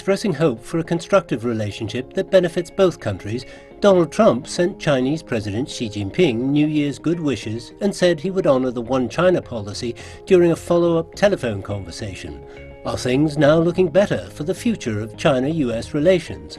expressing hope for a constructive relationship that benefits both countries, Donald Trump sent Chinese President Xi Jinping New Year's good wishes and said he would honor the One China policy during a follow-up telephone conversation. Are things now looking better for the future of China-US relations?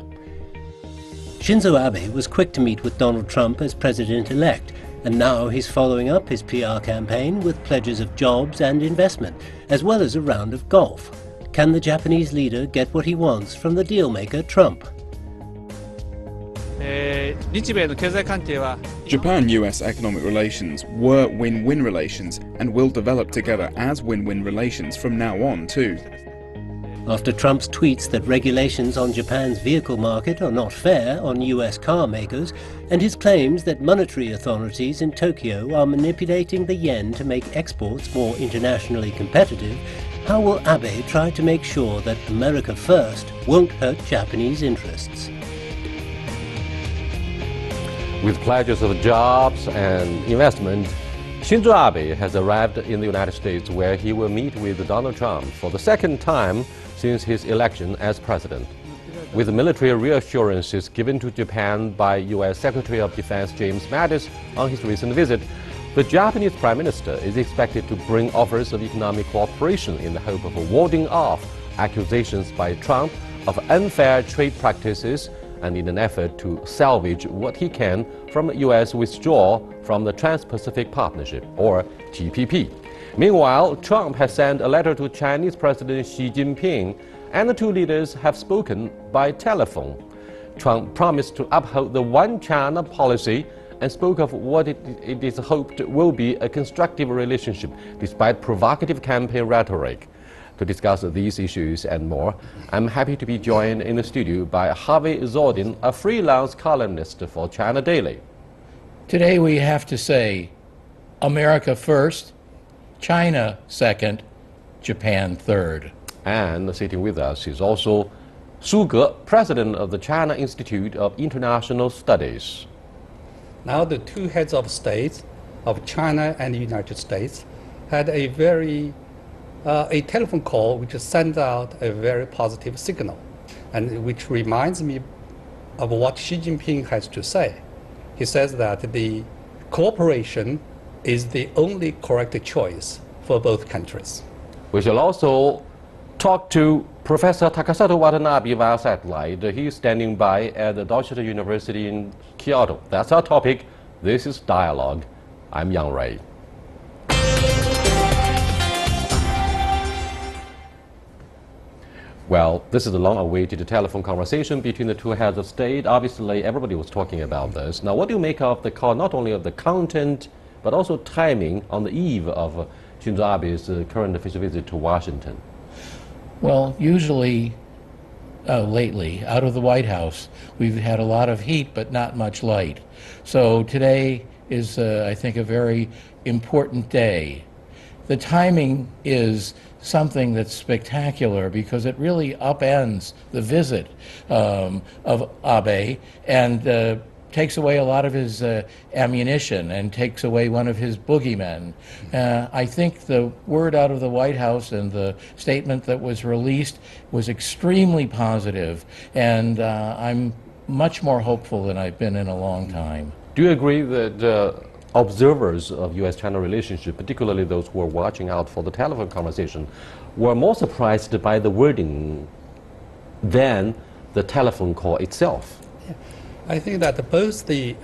Shinzo Abe was quick to meet with Donald Trump as president-elect, and now he's following up his PR campaign with pledges of jobs and investment, as well as a round of golf. Can the Japanese leader get what he wants from the dealmaker Trump? Japan-US economic relations were win-win relations and will develop together as win-win relations from now on too. After Trump's tweets that regulations on Japan's vehicle market are not fair on US car makers, and his claims that monetary authorities in Tokyo are manipulating the yen to make exports more internationally competitive, how will Abe try to make sure that America first won't hurt Japanese interests? With pledges of jobs and investment, Shinzo Abe has arrived in the United States, where he will meet with Donald Trump for the second time since his election as president. With military reassurances given to Japan by U.S. Secretary of Defense James Mattis on his recent visit, the Japanese Prime Minister is expected to bring offers of economic cooperation in the hope of warding off accusations by Trump of unfair trade practices and in an effort to salvage what he can from U.S. withdrawal from the Trans-Pacific Partnership, or TPP. Meanwhile, Trump has sent a letter to Chinese President Xi Jinping, and the two leaders have spoken by telephone. Trump promised to uphold the One China policy and spoke of what it is hoped will be a constructive relationship despite provocative campaign rhetoric. To discuss these issues and more, I'm happy to be joined in the studio by Harvey Zordin, a freelance columnist for China Daily. Today we have to say America first, China second, Japan third. And sitting with us is also Su Ge, president of the China Institute of International Studies. Now the two heads of states of China and the United States had a telephone call which sent out a very positive signal, and which reminds me of what Xi Jinping has to say. He says that the cooperation is the only correct choice for both countries. We shall also talk to Professor Takasato Watanabe via satellite. He's standing by at the Deutsche University in Kyoto. That's our topic. This is Dialogue. I'm Yang Ray. Well, this is a long-awaited telephone conversation between the two heads of state. Obviously, everybody was talking about this. Now, what do you make of the call, not only of the content, but also timing on the eve of Shinzo Abe's current official visit to Washington? Well, usually, lately, out of the White House, we've had a lot of heat, but not much light. So today is, I think, a very important day. The timing is something that's spectacular because it really upends the visit of Abe and takes away a lot of his ammunition and takes away one of his boogeymen. I think the word out of the White House and the statement that was released was extremely positive, and I'm much more hopeful than I've been in a long time. Do you agree that observers of U.S.-China relationship, particularly those who are watching out for the telephone conversation, were more surprised by the wording than the telephone call itself? Yeah. I think that both the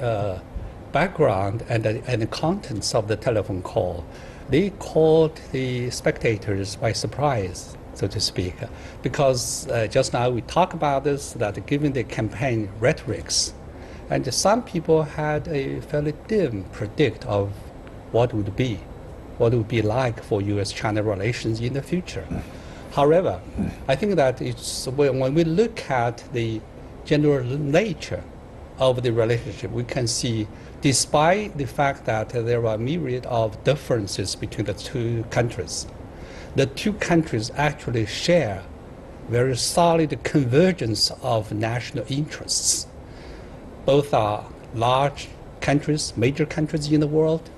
background and the contents of the telephone call, they caught the spectators by surprise, so to speak, because just now we talked about this, that given the campaign rhetorics, and some people had a fairly dim predict of what would be like for U.S.-China relations in the future. However, I think that it's when we look at the general nature of the relationship, we can see, despite the fact that there are a myriad of differences between the two countries, the two countries actually share very solid convergence of national interests. Both are large countries, major countries in the world,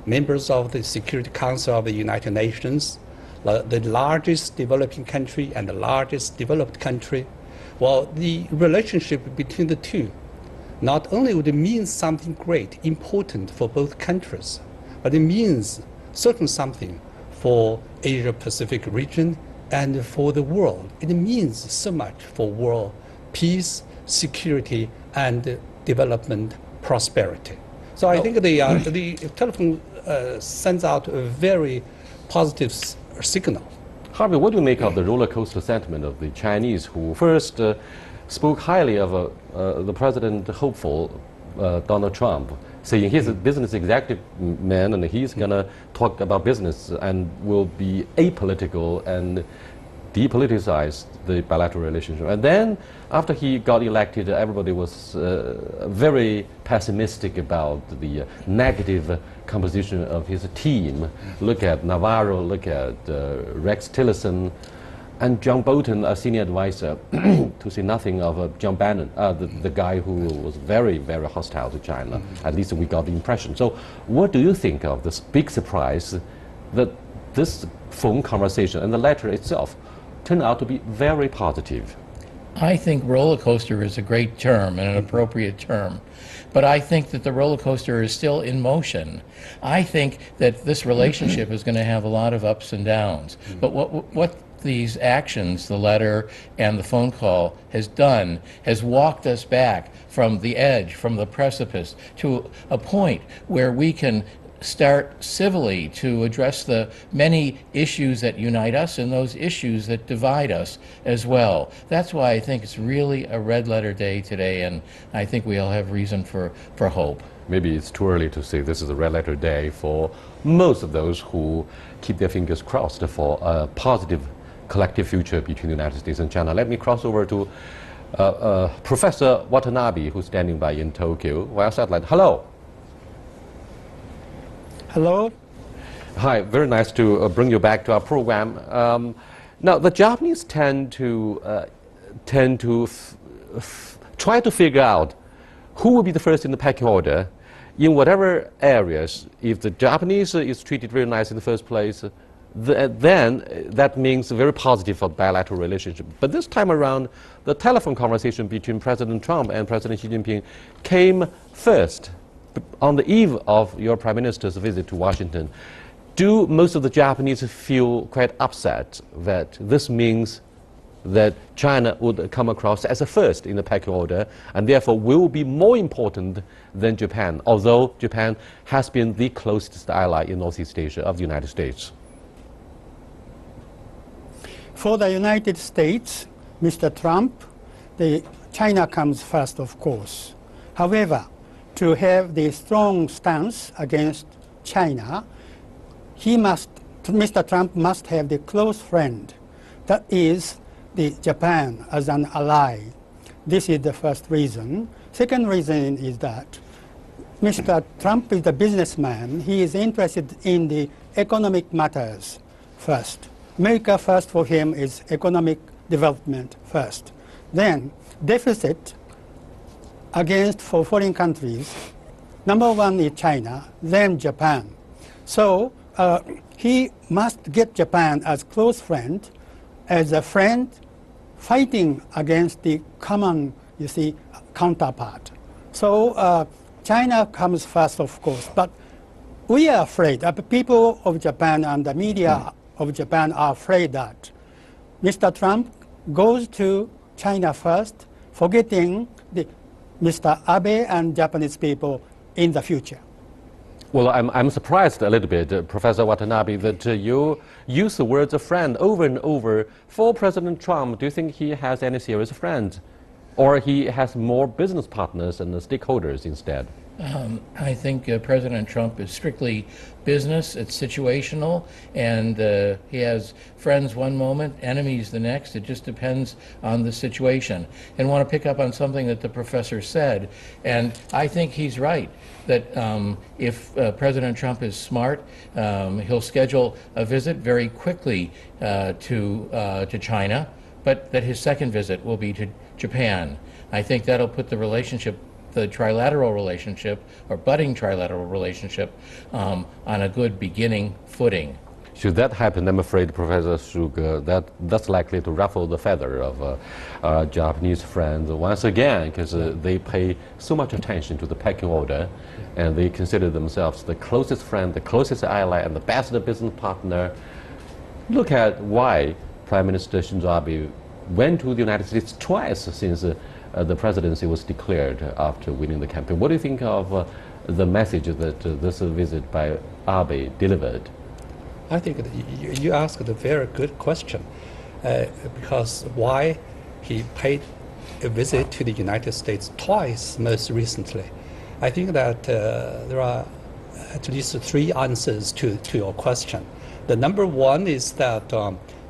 members of the Security Council of the United Nations, the largest developing country and the largest developed country. Well, the relationship between the two not only would it mean something great, important for both countries, but it means certain something for Asia-Pacific region and for the world. It means so much for world peace, security, and development, prosperity. So I think the telephone sends out a very positive signal. Harvey, what do you make of the roller coaster sentiment of the Chinese who first spoke highly of the president hopeful Donald Trump, saying he's a business executive man and he's going to talk about business and will be apolitical and depoliticize the bilateral relationship. And then after he got elected, everybody was very pessimistic about the negative composition of his team. Look at Navarro, look at Rex Tillerson, and John Bolton, a senior advisor, to say nothing of John Bannon, the guy who was very, very hostile to China. At least we got the impression. So what do you think of this big surprise that this phone conversation and the letter itself turned out to be very positive? I think roller coaster is a great term and an appropriate term. But I think that the roller coaster is still in motion. I think that this relationship is going to have a lot of ups and downs. But what these actions, the letter and the phone call, has done has walked us back from the edge, from the precipice, to a point where we can start civilly to address the many issues that unite us and those issues that divide us as well. That's why I think it's really a red letter day today, and I think we all have reason for hope. Maybe it's too early to say this is a red letter day for most of those who keep their fingers crossed for a positive collective future between the United States and China. Let me cross over to Professor Watanabe, who's standing by in Tokyo via satellite. Hello. Hello. Hi, very nice to bring you back to our program. Now, the Japanese tend to try to figure out who will be the first in the pecking order in whatever areas. If the Japanese is treated very nice in the first place, then that means very positive for bilateral relationship. But this time around, the telephone conversation between President Trump and President Xi Jinping came first on the eve of your Prime Minister's visit to Washington. Do most of the Japanese feel quite upset that this means that China would come across as a first in the pecking order and therefore will be more important than Japan, although Japan has been the closest ally in Northeast Asia of the United States? For the United States, Mr. Trump, China comes first, of course. However, to have the strong stance against China, Mr. Trump must have the close friend, that is Japan as an ally. This is the first reason. Second reason is that Mr. Trump is a businessman. He is interested in the economic matters first. America first for him is economic development first. Then deficit for foreign countries, number one is China, then Japan. So he must get Japan as close friend, as a friend fighting against the common, counterpart. So China comes first, of course, but we are afraid, people of Japan and the media of Japan are afraid that Mr. Trump goes to China first, forgetting Mr. Abe and Japanese people in the future. Well, I'm surprised a little bit, Professor Watanabe, that you use the words "a friend" over and over for President Trump. Do you think he has any serious friends, or he has more business partners and stakeholders instead? I think President Trump is strictly business. It's situational, and he has friends one moment, enemies the next. It just depends on the situation. And I want to pick up on something that the professor said, and I think he's right, that if President Trump is smart, he'll schedule a visit very quickly to China, but that his second visit will be to Japan. I think that'll put the relationship, the trilateral relationship, or budding trilateral relationship, on a good beginning footing. Should that happen, I'm afraid, Professor Suga, that's likely to ruffle the feather of our Japanese friends once again, because they pay so much attention to the pecking order, and they consider themselves the closest friend, the closest ally, and the best business partner. Look at why Prime Minister Shinzo Abe went to the United States twice since the presidency was declared after winning the campaign. What do you think of the message that this visit by Abe delivered? I think that you asked a very good question, because why he paid a visit to the United States twice most recently. I think that there are at least three answers to your question. The number one is that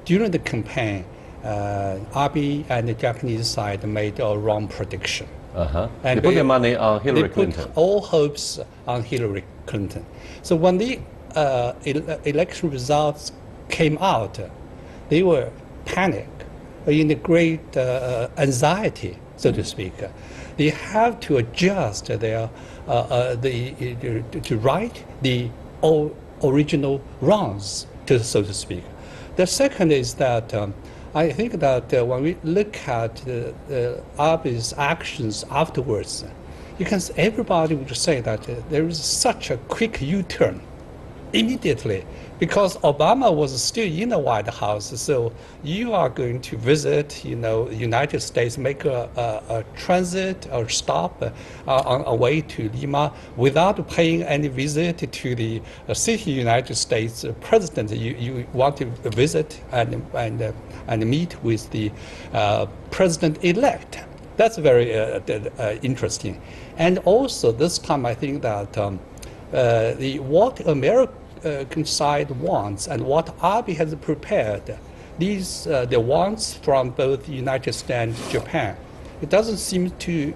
during the campaign, Abe and the Japanese side made a wrong prediction. And they put their money on Hillary Clinton. They put all hopes on Hillary Clinton. So when the election results came out, they were panicked, in a great anxiety, so to speak. They have to adjust their to right the original wrongs, so to speak. The second is that I think that when we look at Abe's actions afterwards, everybody would say that there is such a quick U-turn immediately, because Obama was still in the White House. So you are going to visit, United States, make a transit or stop on a way to Lima without paying any visit to the city United States president. You want to visit and meet with the president-elect. That's very interesting. And also this time I think that what American side wants and what Abe has prepared, these the wants from both the United States and Japan, it doesn't seem to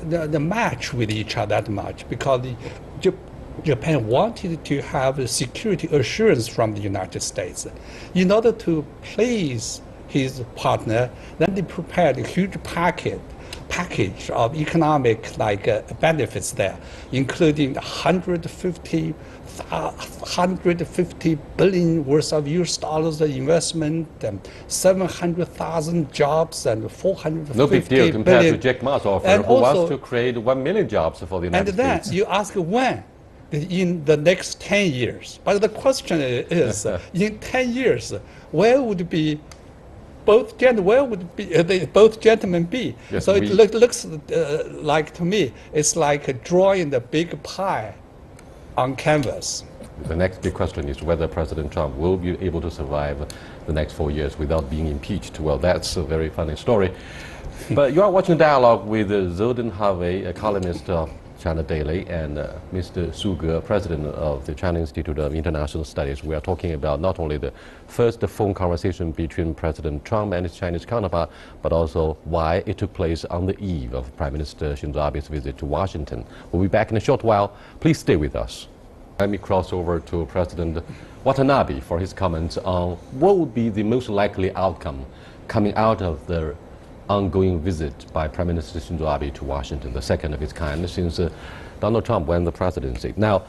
the match with each other that much, because Japan wanted to have a security assurance from the United States. In order to please his partner, then they prepared a huge package of economic benefits there, including 150 billion worth of US dollars of investment, 700,000 jobs, and 450 No big deal compared billion. to Jack Ma's offer, And who also, wants to create 1 million jobs for the United States. And then you ask when? In the next 10 years. But the question is, in 10 years, where would be both gentlemen be? Yes, so it looks like, to me, it's like drawing the big pie on canvas. The next big question is whether President Trump will be able to survive the next 4 years without being impeached. Well, that's a very funny story. But you are watching Dialogue with Zeldin Harvey, a columnist of China Daily, and Mr. Su Ge, president of the China Institute of International Studies. We are talking about not only the first phone conversation between President Trump and his Chinese counterpart, but also why it took place on the eve of Prime Minister Shinzo Abe's visit to Washington. We'll be back in a short while. Please stay with us. Let me cross over to President Watanabe for his comments on what would be the most likely outcome coming out of the ongoing visit by Prime Minister Shinzo Abe to Washington, the second of its kind since Donald Trump won the presidency. Now,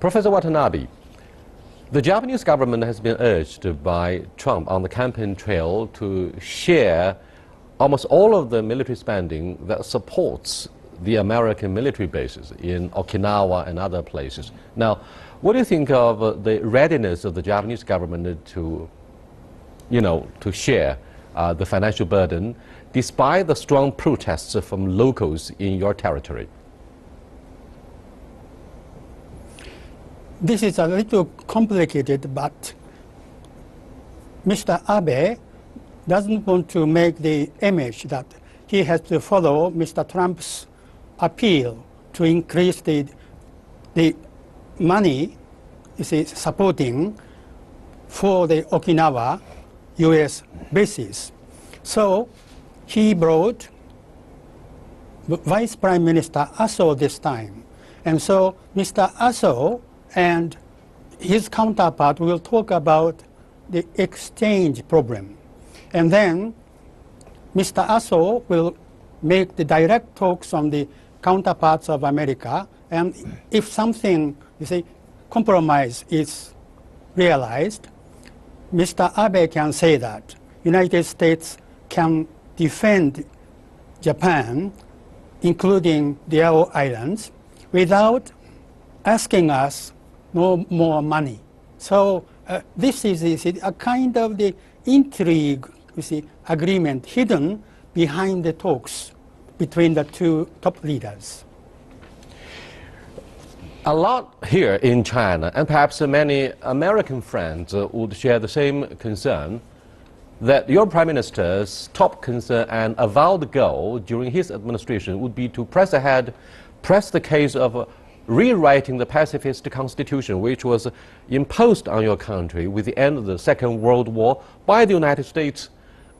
Professor Watanabe, the Japanese government has been urged by Trump on the campaign trail to share almost all of the military spending that supports the American military bases in Okinawa and other places. Now, what do you think of the readiness of the Japanese government to share the financial burden, despite the strong protests from locals in your territory? This is a little complicated, but Mr. Abe doesn't want to make the image that he has to follow Mr. Trump's appeal to increase the money supporting for the Okinawa U.S. bases. So he brought Vice Prime Minister Aso this time. And so Mr. Aso and his counterpart will talk about the exchange problem. And then Mr. Aso will make the direct talks on the counterparts of America. And if something, compromise is realized, Mr. Abe can say that United States can defend Japan, including the Diao Islands, without asking us no more money. So this is a kind of the intrigue, you see, agreement hidden behind the talks between the two top leaders. A lot here in China, and perhaps many American friends would share the same concern, that your Prime Minister's top concern and avowed goal during his administration would be to press ahead, press the case of rewriting the pacifist constitution, which was imposed on your country with the end of the Second World War by the United States.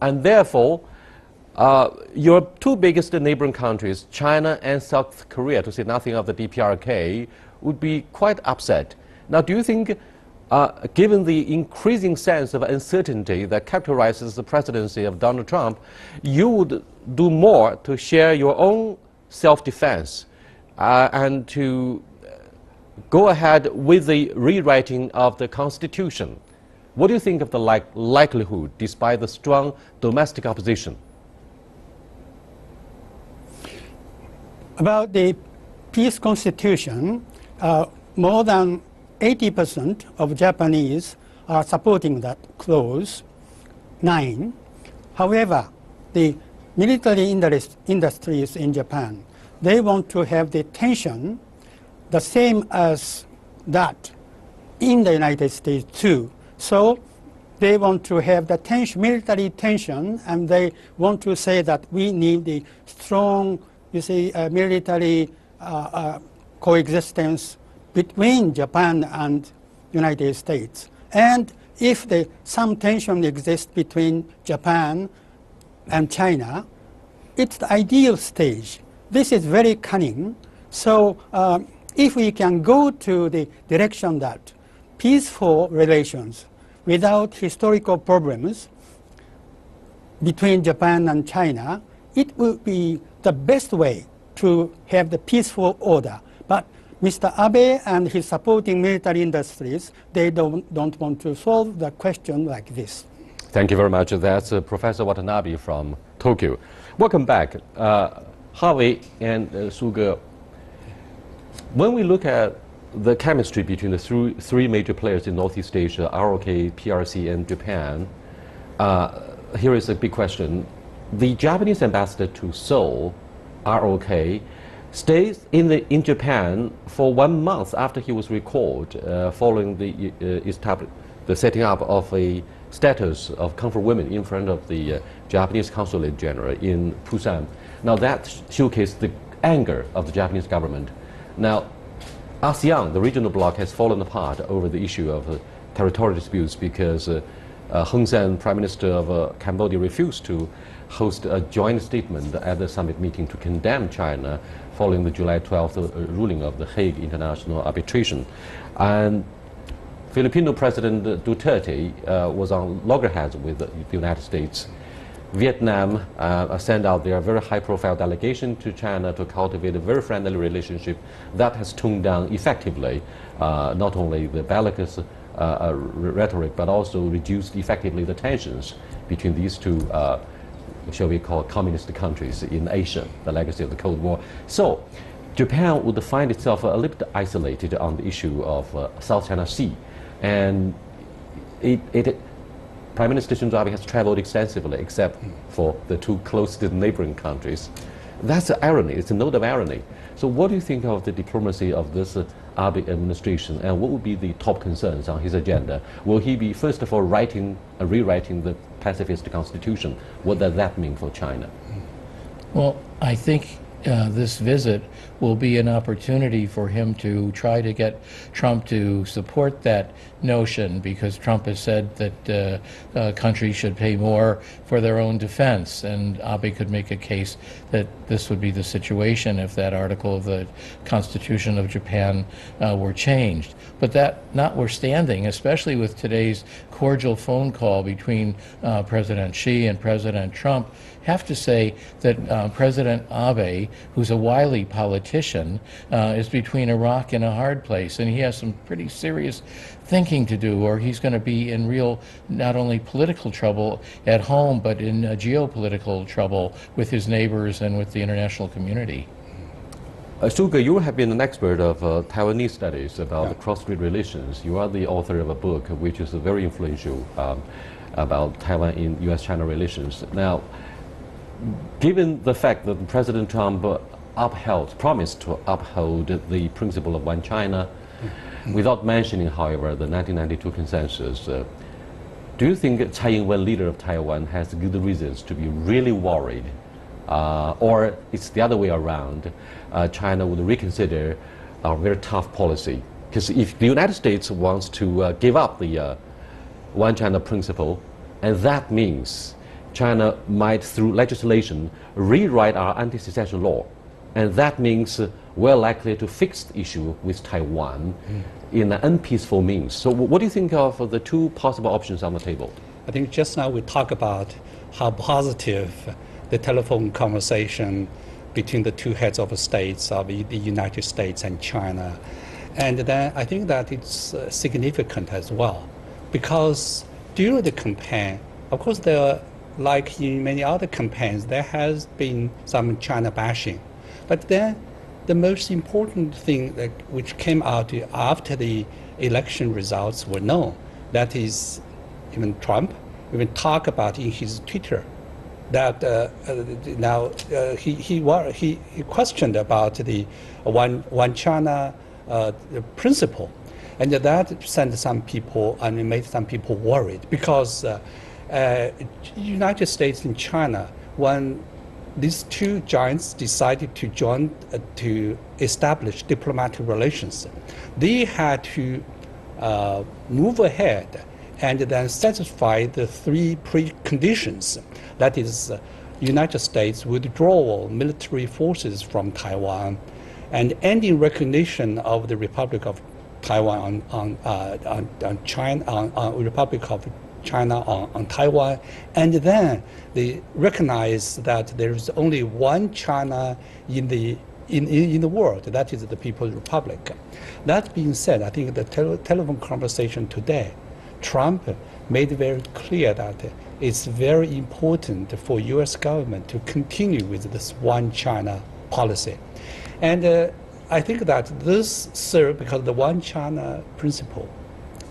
And therefore, your two biggest neighboring countries, China and South Korea, to say nothing of the DPRK, would be quite upset. Now, do you think, given the increasing sense of uncertainty that characterizes the presidency of Donald Trump, you would do more to share your own self-defense and to go ahead with the rewriting of the Constitution? What do you think of the likelihood, despite the strong domestic opposition? About the peace constitution, more than 80% of Japanese are supporting that clause 9. However, the military industries in Japan, they want to have the tension the same as that in the United States too. So they want to have the military tension, and they want to say that we need the strong, you see, military coexistence between Japan and United States. And if some tension exists between Japan and China, it's the ideal stage. This is very cunning. So if we can go to the direction that peaceful relations without historical problems between Japan and China, it will be the best way to have the peaceful order. But Mr. Abe and his supporting military industries, they don't want to solve the question like this. Thank you very much. That's Professor Watanabe from Tokyo. Welcome back. Harvey and Suge, when we look at the chemistry between the three major players in Northeast Asia, ROK, PRC, and Japan, here is a big question. The Japanese ambassador to Seoul, ROK, stays in Japan for 1 month after he was recalled, following the setting up of a status of comfort women in front of the Japanese Consulate General in Busan. Now that showcased the anger of the Japanese government. Now, ASEAN, the regional bloc, has fallen apart over the issue of territorial disputes because Hun Sen, Prime Minister of Cambodia, refused to host a joint statement at the summit meeting to condemn China following the July 12th ruling of the Hague International Arbitration. And Filipino President Duterte was on loggerheads with the United States. Vietnam sent out their very high-profile delegation to China to cultivate a very friendly relationship that has toned down effectively not only the bellicose rhetoric, but also reduced effectively the tensions between these two, shall we call, communist countries in Asia, the legacy of the Cold War. So Japan would find itself a little bit isolated on the issue of South China Sea. And Prime Minister Shinzo Abe has traveled extensively, except for the two closest neighboring countries. That's the irony. It's a note of irony. So what do you think of the diplomacy of this Abe administration, and what would be the top concerns on his agenda? Will he be, first of all, rewriting the pacifist constitution? What does that mean for China? Well, I think this visit will be an opportunity for him to try to get Trump to support that notion, because Trump has said that countries should pay more for their own defense, and Abe could make a case that this would be the situation if that article of the Constitution of Japan were changed. But that notwithstanding, especially with today's cordial phone call between President Xi and President Trump, have to say that President Abe, who's a wily politician, is between a rock and a hard place, and he has some pretty serious thinking to do, or he's going to be in real, not only political trouble at home, but in geopolitical trouble with his neighbors and with the international community. Suga, you have been an expert of Taiwanese studies about the cross-strait relations. You are the author of a book which is very influential about Taiwan in U.S.-China relations. Now, given the fact that President Trump promised to uphold the principle of one China, without mentioning, however, the 1992 consensus, do you think Tsai Ing-wen, leader of Taiwan, has good reasons to be really worried? Or it's the other way around, China would reconsider a very tough policy? Because if the United States wants to give up the one China principle, and that means China might, through legislation, rewrite our anti-secession law. And that means we're likely to fix the issue with Taiwan in an unpeaceful means. So what do you think of the two possible options on the table? I think just now we talk about how positive the telephone conversation between the two heads of states of the United States and China. And then I think that it's significant as well, because during the campaign, of course, there, like in many other campaigns, there has been some China bashing. But then the most important thing which came out after the election results were known, that is, even Trump even talked about in his Twitter that he questioned about the one China principle, and that sent some people and made some people worried, because United States and China, when these two giants decided to join to establish diplomatic relations, they had to move ahead and then satisfy the three preconditions. That is, United States withdrawal military forces from Taiwan, and ending recognition of the Republic of Taiwan on Republic of China on Taiwan, and then they recognize that there is only one China in the world, that is the People's Republic. That being said, I think the telephone conversation today, Trump made very clear that it's very important for U.S. government to continue with this one China policy. And I think that this serves, because the one China principle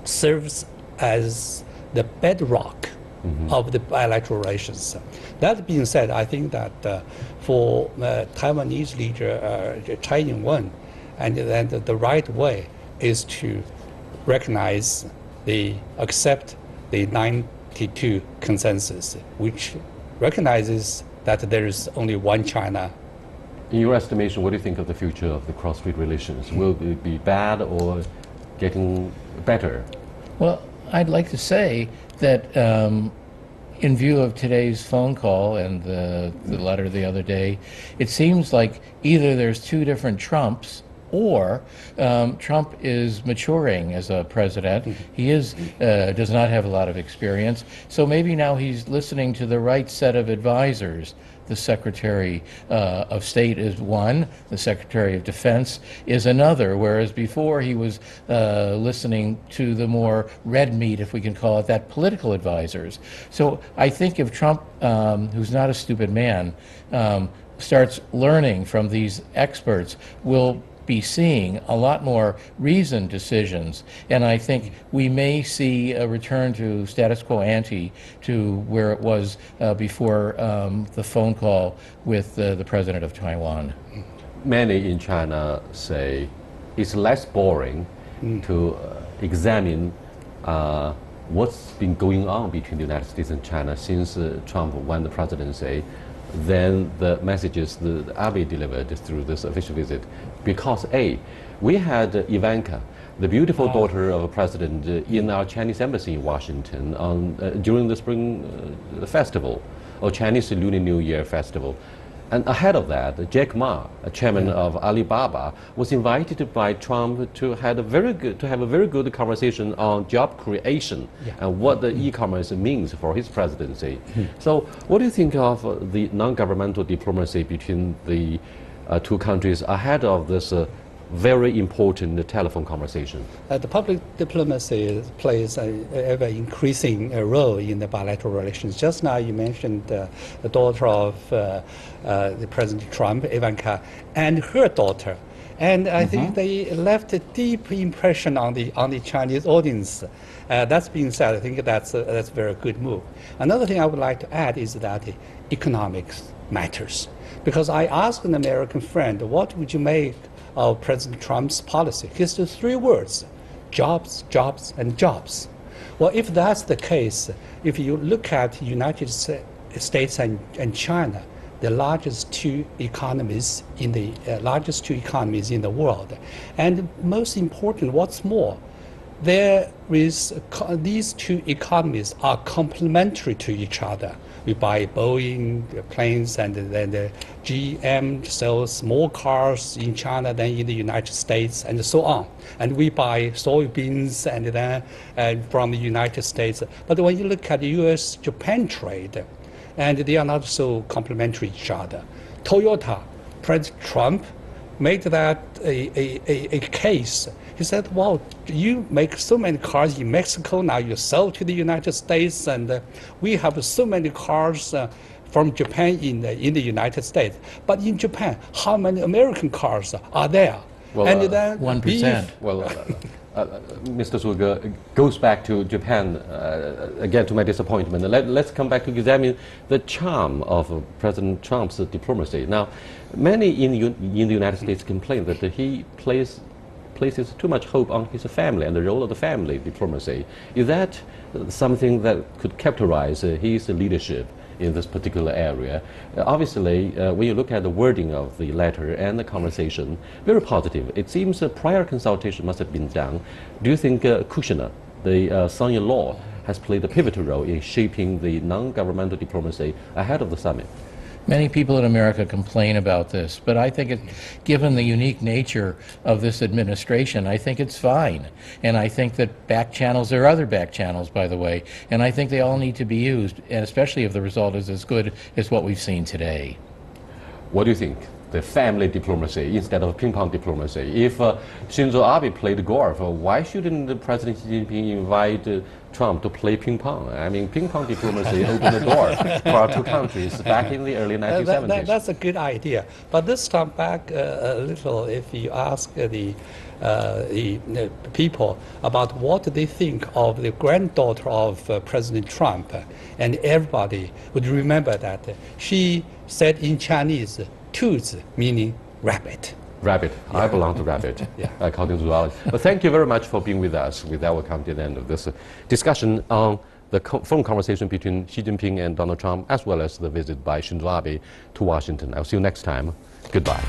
serves as the bedrock of the bilateral relations. That being said, I think that for Taiwanese leader Tsai Ing-wen, and then the right way is to recognize, accept the 92 consensus, which recognizes that there is only one China. In your estimation, what do you think of the future of the cross-strait relations? Will it be bad or getting better? Well, I'd like to say that in view of today's phone call and the letter the other day, it seems like either there's two different Trumps, or Trump is maturing as a president. He does not have a lot of experience, so maybe now he's listening to the right set of advisors. The Secretary of State is one, the Secretary of Defense is another, whereas before he was listening to the more red meat, if we can call it that, political advisors. So I think if Trump, who's not a stupid man, starts learning from these experts, we'll be seeing a lot more reasoned decisions, and I think we may see a return to status quo ante, to where it was before the phone call with the president of Taiwan. Many in China say it's less boring to examine what's been going on between the United States and China since Trump won the presidency than the messages that Abe delivered through this official visit. Because we had Ivanka, the beautiful daughter of a president, in our Chinese embassy in Washington during the Spring Festival, or Chinese Lunar New Year festival. And ahead of that, Jack Ma, a chairman of Alibaba, was invited by Trump to have a very good conversation on job creation and what the e-commerce means for his presidency. So, what do you think of the non-governmental diplomacy between the two countries ahead of this very important telephone conversation? The public diplomacy plays a ever increasing role in the bilateral relations. Just now you mentioned the daughter of the President Trump, Ivanka, and her daughter. And I think they left a deep impression on the Chinese audience. That's being said, I think that's a very good move. Another thing I would like to add is that economics matters. Because I asked an American friend, what would you make of President Trump's policy? It's the three words: jobs, jobs, and jobs. Well, if that's the case, if you look at United States and China, the largest two economies in the world, and most important, what's more, these two economies are complementary to each other. We buy Boeing planes, and then the GM sells more cars in China than in the United States, and so on. And we buy soybeans from the United States. But when you look at the U.S.-Japan trade, and they are not so complementary to each other. Toyota, President Trump made that a case. He said, well, you make so many cars in Mexico, now you sell to the United States, and we have so many cars from Japan in the United States. But in Japan, how many American cars are there? Well, and then 1%. Well, Mr. Zhuge goes back to Japan, again to my disappointment. Let's come back to examine the charm of President Trump's diplomacy. Now, many in the United States complain that he places too much hope on his family and the role of the family diplomacy. Is that something that could characterize his leadership in this particular area? Obviously, when you look at the wording of the letter and the conversation, very positive. It seems a prior consultation must have been done. Do you think Kushner, the son-in-law, has played a pivotal role in shaping the non-governmental diplomacy ahead of the summit? Many people in America complain about this, but I think given the unique nature of this administration, I think it's fine. And I think that back channels, there are other back channels, by the way, and I think they all need to be used, and especially if the result is as good as what we've seen today. What do you think? The family diplomacy instead of ping pong diplomacy. If Shinzo Abe played golf, why shouldn't President Xi Jinping invite Trump to play ping pong? I mean, ping pong diplomacy opened the door for our two countries back in the early 1970s. That's a good idea. But this time back a little, if you ask the people about what they think of the granddaughter of President Trump, and everybody would remember that she said in Chinese, 兔子 meaning rabbit. Rabbit. I belong to rabbit, according to zoology. But thank you very much for being with us with our content of this discussion on the phone conversation between Xi Jinping and Donald Trump, as well as the visit by Shinzo Abe to Washington. I'll see you next time. Goodbye.